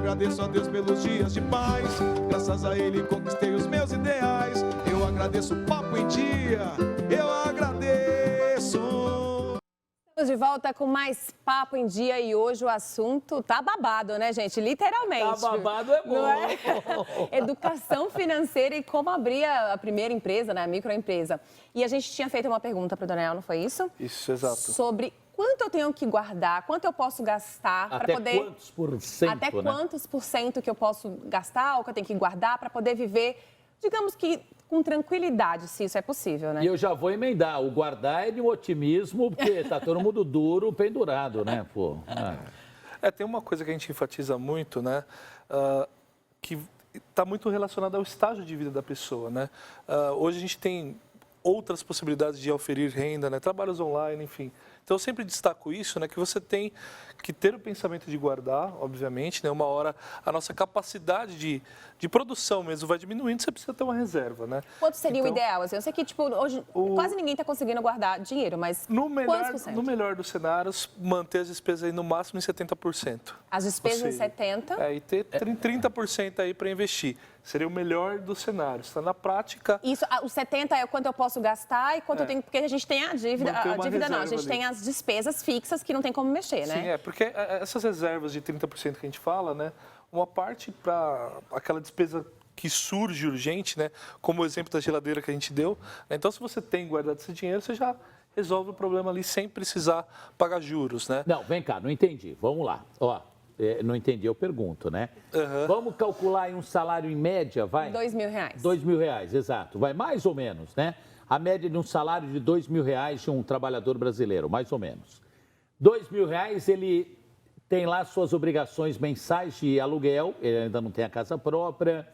agradeço a Deus pelos dias de paz. Graças a Ele conquistei os meus ideais. Eu agradeço o Papo em Dia. Eu agradeço. Estamos de volta com mais Papo em Dia e hoje o assunto tá babado, né, gente? Literalmente. Tá babado é bom. Não é? Educação financeira e como abrir a primeira empresa, né, a microempresa. E a gente tinha feito uma pergunta para o Daniel, não foi isso? Isso, exato. Sobre quanto eu tenho que guardar, quanto eu posso gastar para poder... quantos por cento, Até né? quantos por cento que eu posso gastar ou que eu tenho que guardar para poder viver, digamos que com tranquilidade, se isso é possível, né? E eu já vou emendar. O guardar é de um otimismo, porque tá todo mundo duro, pendurado, né, pô? Tem uma coisa que a gente enfatiza muito, né? Que está muito relacionada ao estágio de vida da pessoa, né? Hoje a gente tem outras possibilidades de oferir renda, né? Trabalhos online, enfim. Então, eu sempre destaco isso, né? Que você tem que ter o pensamento de guardar, obviamente, né? Uma hora a nossa capacidade de produção mesmo vai diminuindo, você precisa ter uma reserva, né? Quanto seria então, o ideal? Assim, eu sei que, tipo, hoje quase ninguém está conseguindo guardar dinheiro, mas quantos por cento? No melhor dos cenários, manter as despesas aí no máximo em 70%. As despesas em 70%? E ter 30% aí para investir. Seria o melhor dos cenários. Tá? Na prática... Isso, o 70% é quanto eu posso gastar e quanto eu tenho... Porque a gente tem a dívida... A dívida não, a gente tem as despesas fixas que não tem como mexer, né? Sim, porque essas reservas de 30% que a gente fala, né? Uma parte para aquela despesa que surge urgente, né? Como o exemplo da geladeira que a gente deu. Né? Então, se você tem guardado esse dinheiro, você já resolve o problema ali sem precisar pagar juros, né? Não, vem cá, não entendi. Vamos lá. Ó, não entendi, eu pergunto, né? Vamos calcular aí um salário em média, vai? R$2.000. R$2.000, exato. Vai mais ou menos, né? A média de um salário de R$2.000 de um trabalhador brasileiro, mais ou menos. R$2.000, ele tem lá suas obrigações mensais de aluguel, ele ainda não tem a casa própria,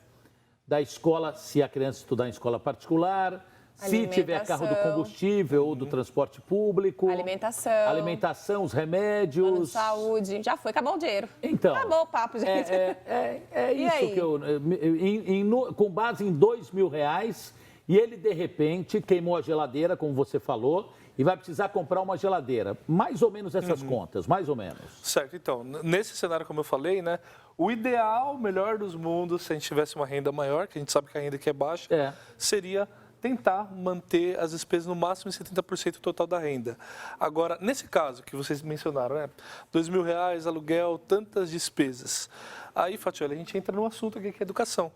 da escola, se a criança estudar em escola particular, se tiver carro do combustível ou do transporte público. Alimentação, os remédios. Plano de saúde. Já foi, acabou o dinheiro. Então. Acabou o papo, gente. É isso que eu... Com base em R$2.000, e ele, de repente, queimou a geladeira, como você falou, e vai precisar comprar uma geladeira. Mais ou menos essas contas, mais ou menos. Certo, então, nesse cenário, como eu falei, né? O ideal, o melhor dos mundos, se a gente tivesse uma renda maior, que a gente sabe que a renda aqui é baixa, seria tentar manter as despesas no máximo em 70% do total da renda. Agora, nesse caso que vocês mencionaram, né? R$2.000, aluguel, tantas despesas. Aí, Fatioli, a gente entra num assunto aqui que é educação.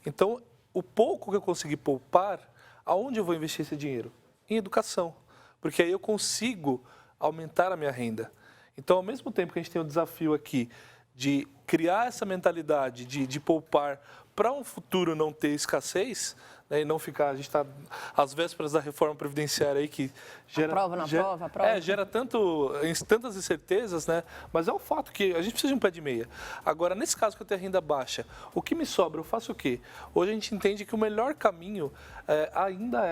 Então, o pouco que eu conseguir poupar, aonde eu vou investir esse dinheiro? Em educação. Porque aí eu consigo aumentar a minha renda. Então, ao mesmo tempo que a gente tem o desafio aqui de criar essa mentalidade de poupar para um futuro não ter escassez, né, e não ficar, a gente está às vésperas da reforma previdenciária aí que gera... Gera tantas incertezas, né? Mas é um fato que a gente precisa de um pé de meia. Agora, nesse caso que eu tenho renda baixa, o que me sobra, eu faço o quê? Hoje a gente entende que o melhor caminho ainda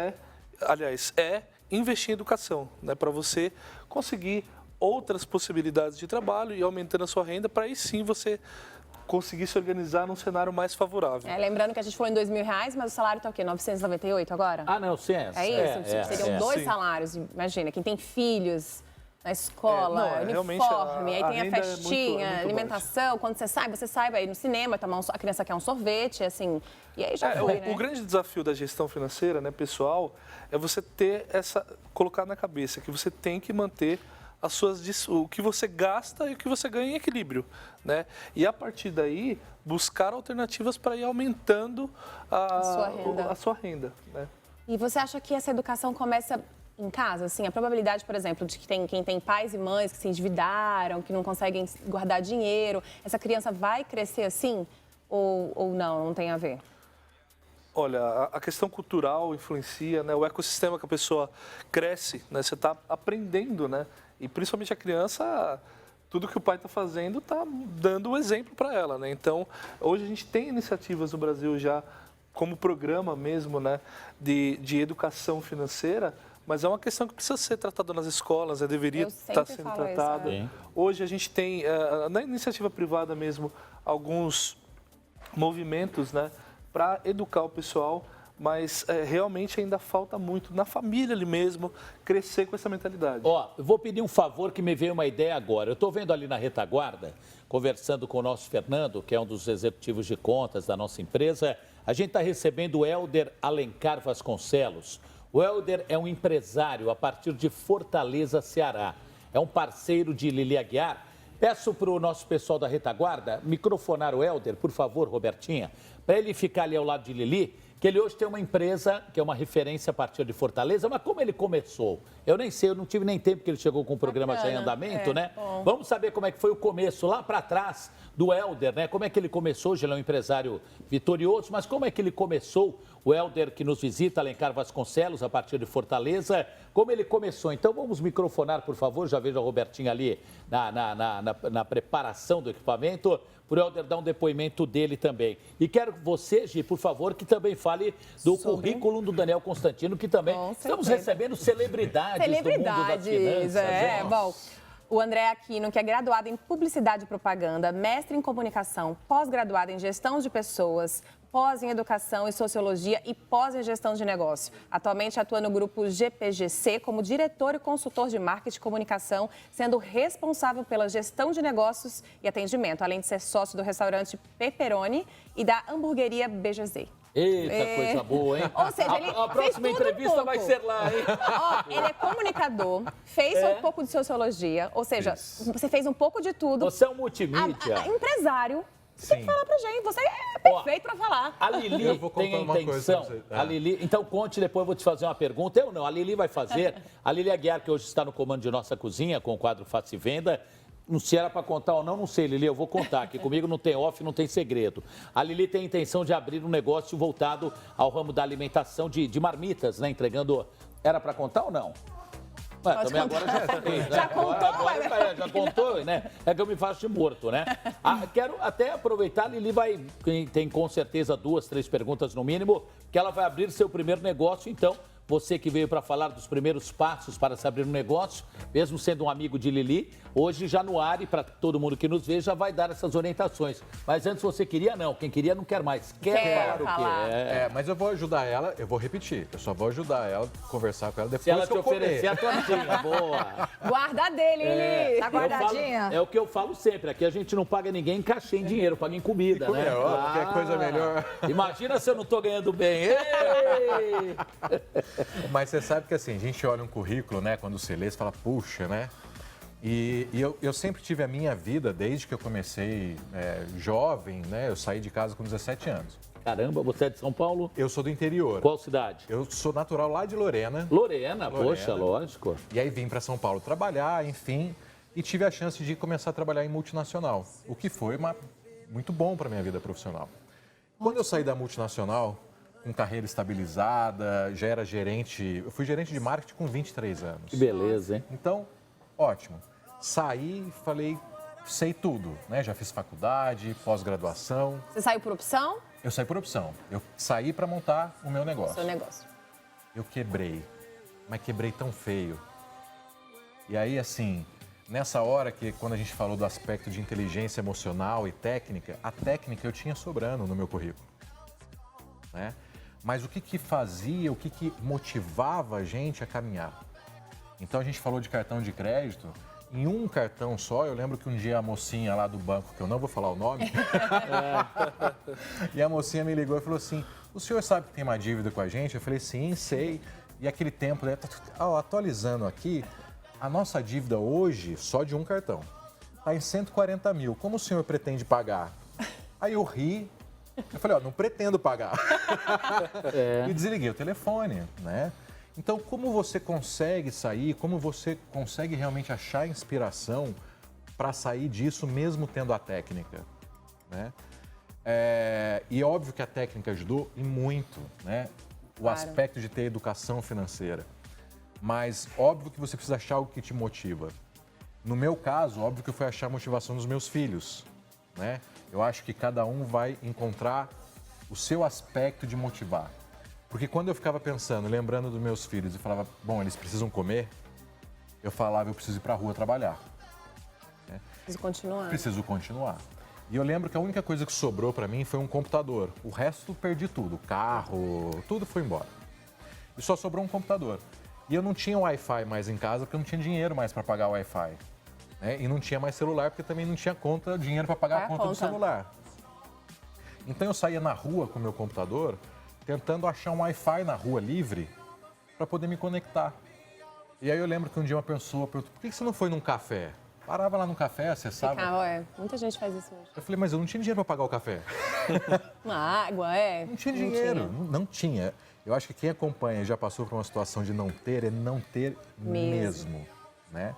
é investir em educação, né? Para você conseguir outras possibilidades de trabalho e aumentando a sua renda, para aí sim você conseguir se organizar num cenário mais favorável. Lembrando que a gente falou em R$2.000, mas o salário está o quê? 998 agora? Ah, não, sim. É isso? Seriam dois salários, imagina. Quem tem filhos na escola, uniforme, aí tem a festinha, alimentação. Quando você sai, vai no cinema, a criança quer um sorvete, assim, e aí já foi, né? O grande desafio da gestão financeira, né, pessoal, é você ter colocar na cabeça que você tem que manter o que você gasta e o que você ganha em equilíbrio, né? E a partir daí, buscar alternativas para ir aumentando a sua renda, né? E você acha que essa educação começa em casa, assim? A probabilidade, por exemplo, de que quem tem pais e mães que se endividaram, que não conseguem guardar dinheiro, essa criança vai crescer assim? Ou não tem a ver? Olha, a questão cultural influencia, né? O ecossistema que a pessoa cresce, né? Você está aprendendo, né? E principalmente a criança, tudo que o pai está fazendo está dando o exemplo para ela, né? Então, hoje a gente tem iniciativas no Brasil já como programa mesmo, né? De educação financeira, mas é uma questão que precisa ser tratada nas escolas, deveria estar sendo tratada. Hoje a gente tem, na iniciativa privada mesmo, alguns movimentos, né? Para educar o pessoal, mas realmente ainda falta muito na família ali mesmo crescer com essa mentalidade. Ó, eu vou pedir um favor que me veio uma ideia agora. Eu estou vendo ali na retaguarda conversando com o nosso Fernando, que é um dos executivos de contas da nossa empresa. A gente está recebendo o Helder Alencar Vasconcelos. O Helder é um empresário a partir de Fortaleza, Ceará. É um parceiro de Lili Aguiar. Peço para o nosso pessoal da retaguarda microfonar o Helder, por favor, Robertinha, para ele ficar ali ao lado de Lili, que ele hoje tem uma empresa que é uma referência a partir de Fortaleza, mas como ele começou? Eu nem sei, eu não tive nem tempo que ele chegou com o programa já em andamento, né? Bom. Vamos saber como é que foi o começo, lá para trás do Helder, né? Como é que ele começou? Hoje ele é um empresário vitorioso, mas como é que ele começou? O Helder que nos visita, Alencar Vasconcelos, a partir de Fortaleza, como ele começou? Então vamos microfonar, por favor, já vejo a Robertinha ali na preparação do equipamento, para o Helder dar um depoimento dele também. E quero que você, Gi, por favor, que também fale do currículo do Daniel Constantino, que também estamos recebendo celebridades do mundo das finanças. Bom, o André Aquino, que é graduado em Publicidade e Propaganda, mestre em Comunicação, pós-graduado em Gestão de Pessoas, pós em Educação e Sociologia e pós em Gestão de Negócio. Atualmente atua no grupo GPGC como diretor e consultor de marketing e comunicação, sendo responsável pela gestão de negócios e atendimento, além de ser sócio do restaurante Pepperoni e da hamburgueria BGZ. Eita, coisa boa, hein? Ou seja, ele a próxima entrevista vai ser lá, hein? Ele é comunicador, fez um pouco de sociologia, ou seja, você fez um pouco de tudo. Você é um multimídia. Empresário. Você tem que falar pra gente, você é perfeito pra falar. A Lili tem a intenção. A Lili, então conte, depois eu vou te fazer uma pergunta. Eu não, a Lili vai fazer. A Lili Aguiar, que hoje está no comando de Nossa Cozinha, com o quadro Faça e Venda. Não se era para contar ou não, não sei, Lili, eu vou contar, que comigo não tem off, não tem segredo. A Lili tem a intenção de abrir um negócio voltado ao ramo da alimentação de marmitas, né? Entregando. Era para contar ou não? Também agora já contou, já contou, né? É que eu me faço de morto, né? Quero até aproveitar, a Lili tem com certeza 2, 3 perguntas no mínimo, que ela vai abrir seu primeiro negócio, então, você que veio para falar dos primeiros passos para se abrir um negócio, mesmo sendo um amigo de Lili, hoje já no ar e para todo mundo que nos vê já vai dar essas orientações. Mas antes você queria, não. Quem queria não quer mais. Quer falar o quê? Mas eu vou ajudar ela, eu vou repetir. Eu só vou ajudar ela, conversar com ela depois se ela te oferecer a tortinha, boa. Guarda dele, Lili. Tá guardadinha. É o que eu falo sempre. Aqui a gente não paga ninguém em cachê, em dinheiro, paga em comida, né? Qualquer coisa melhor. Imagina se eu não tô ganhando bem. Ei! Mas você sabe que assim, a gente olha um currículo, né? Quando você lê, você fala, puxa, né? E eu sempre tive a minha vida, desde que eu comecei jovem, né? Eu saí de casa com 17 anos. Caramba, você é de São Paulo? Eu sou do interior. Qual cidade? Eu sou natural lá de Lorena. Lorena, poxa, lógico. E aí vim para São Paulo trabalhar, enfim, e tive a chance de começar a trabalhar em multinacional, o que foi muito bom para minha vida profissional. Quando eu saí da multinacional, com carreira estabilizada, já era gerente, eu fui gerente de marketing com 23 anos. Que beleza, hein? Então, ótimo. Saí e falei, sei tudo, né? Já fiz faculdade, pós-graduação. Você saiu por opção? Eu saí por opção. Eu saí para montar o meu negócio. Seu negócio. Eu quebrei, mas quebrei tão feio. E aí, assim, nessa hora que quando a gente falou do aspecto de inteligência emocional e técnica, a técnica eu tinha sobrando no meu currículo, né? Mas o que fazia, o que motivava a gente a caminhar? Então a gente falou de cartão de crédito. Em um cartão só, eu lembro que um dia a mocinha lá do banco, que eu não vou falar o nome, e a mocinha me ligou e falou assim, o senhor sabe que tem uma dívida com a gente? Eu falei, sim, sei. E aquele tempo, né, atualizando aqui, a nossa dívida hoje, só de um cartão, está em 140 mil. Como o senhor pretende pagar? Aí eu ri. Eu falei, não pretendo pagar. E desliguei o telefone, né? Então, como você consegue sair, como você consegue realmente achar inspiração para sair disso, mesmo tendo a técnica, né? E é óbvio que a técnica ajudou e muito, né? O aspecto de ter educação financeira. Mas óbvio que você precisa achar algo que te motiva. No meu caso, óbvio que eu fui achar a motivação dos meus filhos, né? Eu acho que cada um vai encontrar o seu aspecto de motivar. Porque quando eu ficava pensando, lembrando dos meus filhos e falava, bom, eles precisam comer, eu falava, eu preciso ir para a rua trabalhar. Preciso continuar. Preciso continuar. E eu lembro que a única coisa que sobrou para mim foi um computador. O resto perdi tudo, carro, tudo foi embora. E só sobrou um computador. E eu não tinha Wi-Fi mais em casa porque eu não tinha dinheiro mais para pagar o Wi-Fi. né? E não tinha mais celular, porque também não tinha dinheiro para pagar a conta do celular. Então eu saía na rua com o meu computador, tentando achar um Wi-Fi na rua livre para poder me conectar. E aí eu lembro que um dia uma pessoa perguntou, por que você não foi num café? Parava lá no café, acessava. Muita gente faz isso hoje. Eu falei, mas eu não tinha dinheiro para pagar o café. Uma água, Não tinha dinheiro, não tinha. Eu acho que quem acompanha e já passou por uma situação de não ter, é não ter mesmo, né?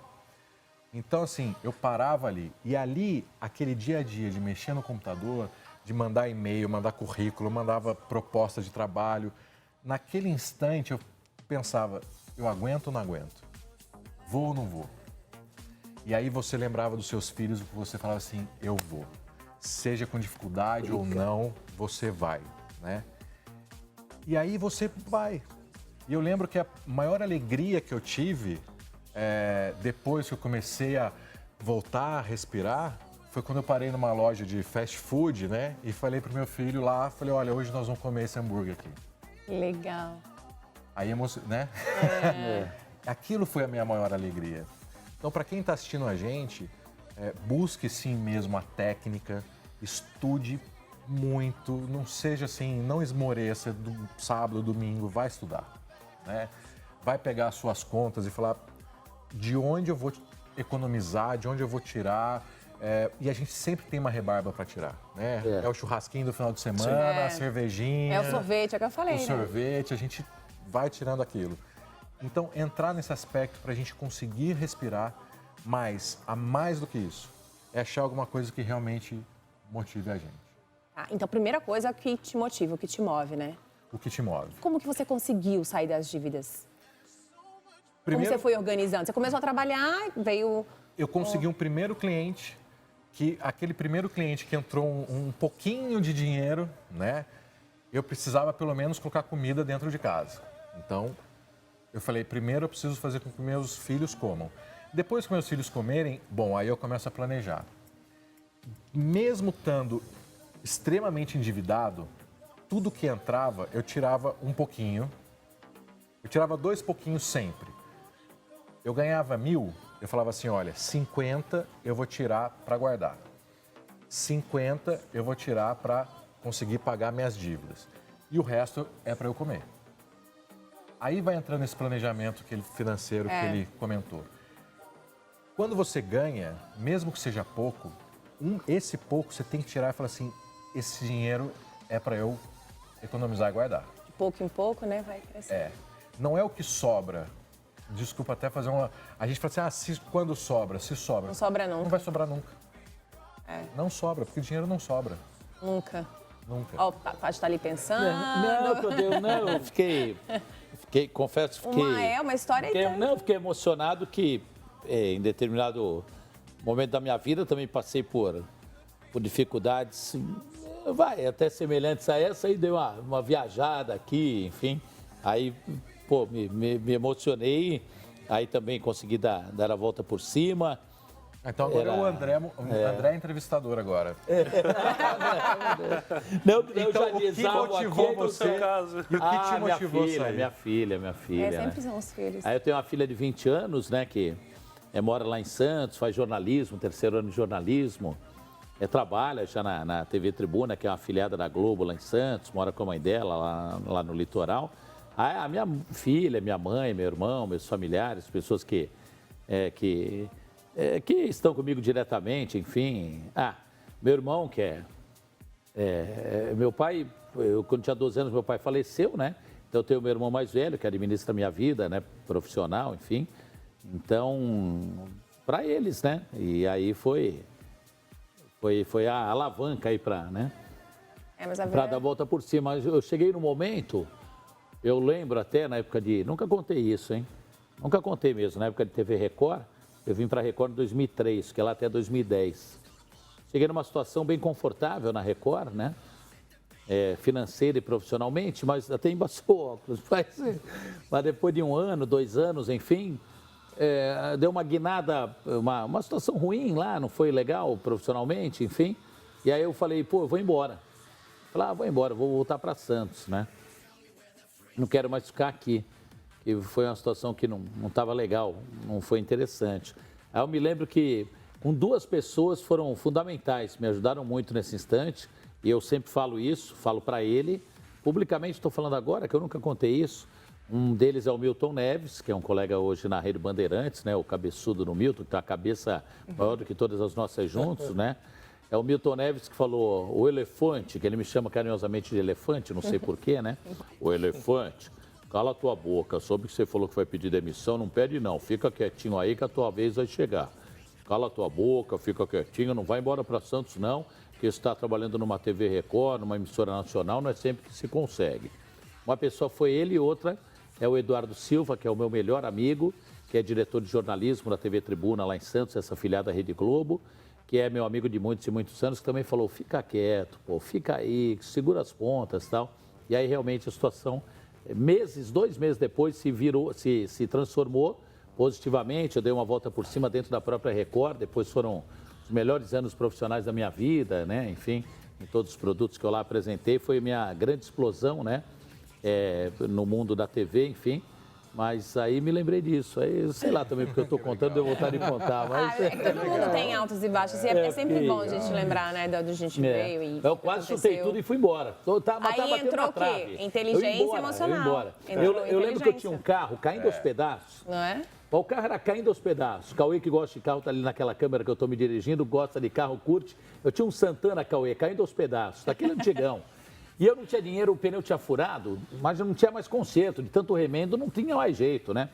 Então, assim, eu parava ali. E ali, aquele dia a dia de mexer no computador, de mandar e-mail, mandar currículo, mandava proposta de trabalho. Naquele instante, eu pensava, eu aguento ou não aguento? Vou ou não vou? E aí você lembrava dos seus filhos, você falava assim, eu vou. Seja com dificuldade ou não, você vai, né? E aí você vai. E eu lembro que a maior alegria que eu tive, depois que eu comecei a voltar a respirar, foi quando eu parei numa loja de fast food, né? E falei pro meu filho lá, falei, olha, hoje nós vamos comer esse hambúrguer aqui. Legal. Aí, né? Aquilo foi a minha maior alegria. Então, para quem está assistindo a gente, busque sim mesmo a técnica, estude muito, não seja assim, não esmoreça do sábado, domingo, vai estudar, né? Vai pegar as suas contas e falar de onde eu vou economizar, de onde eu vou tirar. E a gente sempre tem uma rebarba para tirar, né? É o churrasquinho do final de semana, a cervejinha. É o sorvete, é o que eu falei, o sorvete, a gente vai tirando aquilo. Então, entrar nesse aspecto para a gente conseguir respirar, mas a mais do que isso, é achar alguma coisa que realmente motive a gente. Então, a primeira coisa é o que te motiva, o que te move, né? O que te move. Como que você conseguiu sair das dívidas? Como você foi organizando? Você começou a trabalhar, veio... Eu consegui um primeiro cliente, aquele primeiro cliente que entrou um pouquinho de dinheiro, né? Eu precisava pelo menos colocar comida dentro de casa. Então, eu falei, primeiro eu preciso fazer com que meus filhos comam. Depois que meus filhos comerem, bom, aí eu começo a planejar. Mesmo estando extremamente endividado, tudo que entrava, eu tirava um pouquinho. Eu tirava 2 pouquinhos sempre. Eu ganhava 1.000, eu falava assim, olha, 50 eu vou tirar para guardar. 50 eu vou tirar para conseguir pagar minhas dívidas. E o resto é para eu comer. Aí vai entrando esse planejamento financeiro que ele comentou. Quando você ganha, mesmo que seja pouco, esse pouco você tem que tirar e falar assim, esse dinheiro é para eu economizar e guardar. De pouco em pouco, né? Vai crescer. Não é o que sobra. Desculpa até fazer uma... A gente fala assim, quando sobra, se sobra. Não sobra nunca. Não vai sobrar nunca. Não sobra, porque o dinheiro não sobra. Nunca. Nunca. Ó, o Paty tá ali pensando. Não, eu fiquei, confesso, fiquei... uma história aí. Fiquei emocionado que em determinado momento da minha vida também passei por dificuldades, até semelhantes a essa, aí deu uma viajada aqui, enfim, aí, me emocionei, aí também consegui dar a volta por cima. Então agora o André é entrevistador agora. Então, o que motivou você? E o que te motivou a sair? Minha filha. Sempre são os filhos. Aí eu tenho uma filha de 20 anos, né, que mora lá em Santos, faz jornalismo, 3º ano de jornalismo. Trabalha já na TV Tribuna, que é uma afiliada da Globo lá em Santos, mora com a mãe dela lá no litoral. Aí a minha filha, minha mãe, meu irmão, meus familiares, pessoas que estão comigo diretamente, enfim. Meu irmão, meu pai, quando tinha 12 anos, meu pai faleceu, né? Então eu tenho meu irmão mais velho, que administra a minha vida, né? Profissional, enfim. Então, para eles, né? E aí foi a alavanca aí para, né? Para dar a volta por cima. Mas eu cheguei no momento, eu lembro até na época nunca contei isso, hein? Nunca contei mesmo, na época de TV Record. Eu vim para a Record em 2003, que é lá até 2010. Cheguei numa situação bem confortável na Record, né? Financeira e profissionalmente, mas até embaçou o óculos. Mas depois de 1 ano, 2 anos, enfim, deu uma guinada, uma situação ruim lá, não foi legal profissionalmente, enfim. E aí eu falei, eu vou embora. Falei, vou embora, vou voltar para Santos, né? Não quero mais ficar aqui. E foi uma situação que não estava legal, não foi interessante. Aí eu me lembro que duas pessoas foram fundamentais, me ajudaram muito nesse instante. E eu sempre falo isso, falo para ele. Publicamente estou falando agora, que eu nunca contei isso. Um deles é o Milton Neves, que é um colega hoje na Rede Bandeirantes, né? O cabeçudo no Milton, que tem a cabeça maior do que todas as nossas juntos, né? É o Milton Neves que falou, o elefante, que ele me chama carinhosamente de elefante, não sei porquê, né? O elefante, cala a tua boca, soube que você falou que vai pedir demissão, não pede não, fica quietinho aí que a tua vez vai chegar. Cala a tua boca, fica quietinho, não vai embora para Santos não, que você está trabalhando numa TV Record, numa emissora nacional, não é sempre que se consegue. Uma pessoa foi ele e outra é o Eduardo Silva, que é o meu melhor amigo, que é diretor de jornalismo da TV Tribuna lá em Santos, essa afiliada da Rede Globo, que é meu amigo de muitos e muitos anos, que também falou, fica quieto, pô, fica aí, segura as pontas e tal. E aí realmente a situação, 2 meses depois, se transformou positivamente. Eu dei uma volta por cima dentro da própria Record, depois foram os melhores anos profissionais da minha vida, né? Enfim, em todos os produtos que eu lá apresentei, foi minha grande explosão, né? No mundo da TV, enfim. Mas aí me lembrei disso. Aí, sei lá também, porque eu estou contando, deu vontade de contar. Mas todo mundo tem altos e baixos. E é sempre bom a gente lembrar, né, de onde a gente veio. E eu quase chutei tudo e fui embora. Aí entrou o quê? Inteligência emocional. Eu lembro que eu tinha um carro caindo aos pedaços. Não é? O carro era caindo aos pedaços. O Cauê, que gosta de carro, está ali naquela câmera que eu estou me dirigindo, gosta de carro, curte. Eu tinha um Santana, Cauê, caindo aos pedaços, daquele antigão. E eu não tinha dinheiro, o pneu tinha furado, mas eu não tinha mais conserto, de tanto remendo não tinha mais jeito, né?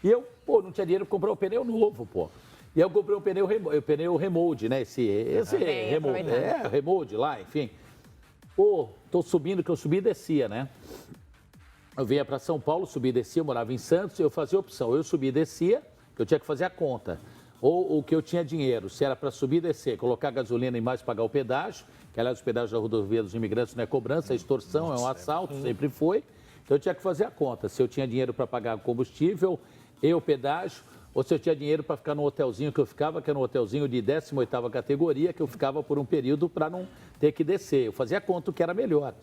E eu, não tinha dinheiro para comprar um pneu novo, pô. E eu comprei um pneu remold, né? Esse remold, remold lá, enfim. Tô subindo, que eu subi e descia, né? Eu vinha para São Paulo, subi e descia, eu morava em Santos, eu fazia opção, eu subia e descia, que eu tinha que fazer a conta. Ou o que eu tinha dinheiro, se era para subir e descer, colocar gasolina e mais pagar o pedágio, que aliás o pedágio da rodovia dos imigrantes não é cobrança, é extorsão, é um assalto, sempre foi. Então eu tinha que fazer a conta, se eu tinha dinheiro para pagar combustível e o pedágio, ou se eu tinha dinheiro para ficar no hotelzinho que eu ficava, que era um hotelzinho de 18ª categoria, que eu ficava por um período para não ter que descer. Eu fazia a conta o que era melhor.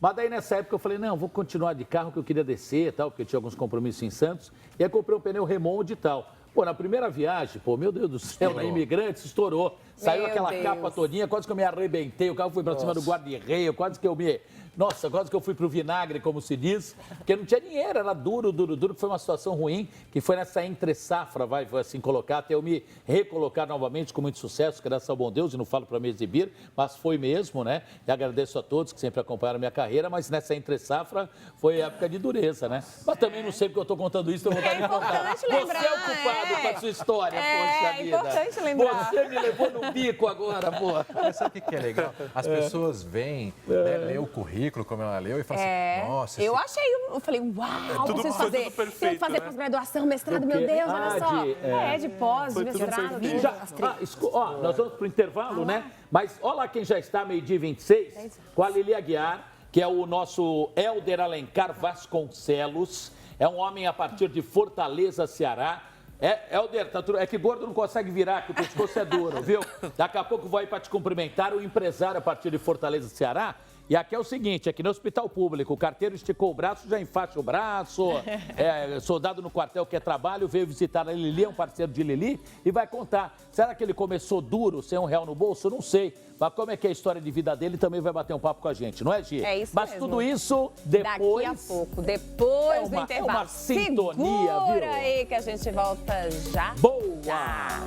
Mas daí nessa época eu falei, não, vou continuar de carro que eu queria descer e tal, porque eu tinha alguns compromissos em Santos, e aí comprei um pneu remold e tal. Na primeira viagem, meu Deus do céu, na Imigrantes, estourou. Saiu aquela capa todinha, quase que eu me arrebentei, o carro foi pra cima do guarda-reio, quase que eu fui pro vinagre, como se diz, porque não tinha dinheiro, era duro, que foi uma situação ruim, que foi nessa entre-safra, vai assim colocar, até eu me recolocar novamente com muito sucesso, graças ao bom Deus, e não falo para me exibir, mas foi mesmo, né? E agradeço a todos que sempre acompanharam a minha carreira, mas nessa entre-safra foi época de dureza, né? Mas também não sei porque eu tô contando isso, então eu vou vontade de contar. Lembrar, você é o culpado com a sua história, poxa vida. É importante lembrar. Você me levou no bico agora, pô. Mas sabe o que é legal? As pessoas vêm, ler o currículo, como ela leu, e falam assim, nossa... Eu falei, uau, preciso fazer pós-graduação, mestrado, meu Deus, olha só. De pós, de mestrado. Nós vamos pro intervalo, né? Mas olha lá quem já está, 12h26, com a Lili Aguiar, que é o nosso Hélder Alencar Vasconcelos. É um homem a partir de Fortaleza, Ceará. Hélder, é que gordo não consegue virar, que o pescoço é duro, viu? Daqui a pouco vou ir para te cumprimentar, o empresário a partir de Fortaleza, Ceará. E aqui é o seguinte, aqui no hospital público, o carteiro esticou o braço, já enfaixa o braço, soldado no quartel quer trabalho, veio visitar a Lili, é um parceiro de Lili, e vai contar. Será que ele começou duro, sem R$1 no bolso? Não sei. Mas como é que é a história de vida dele, também vai bater um papo com a gente, não é, Gi? É isso Mas mesmo. Tudo isso depois... Daqui a pouco, depois do intervalo. É uma sintonia, Segura viu? aí que a gente volta já. Boa! Já.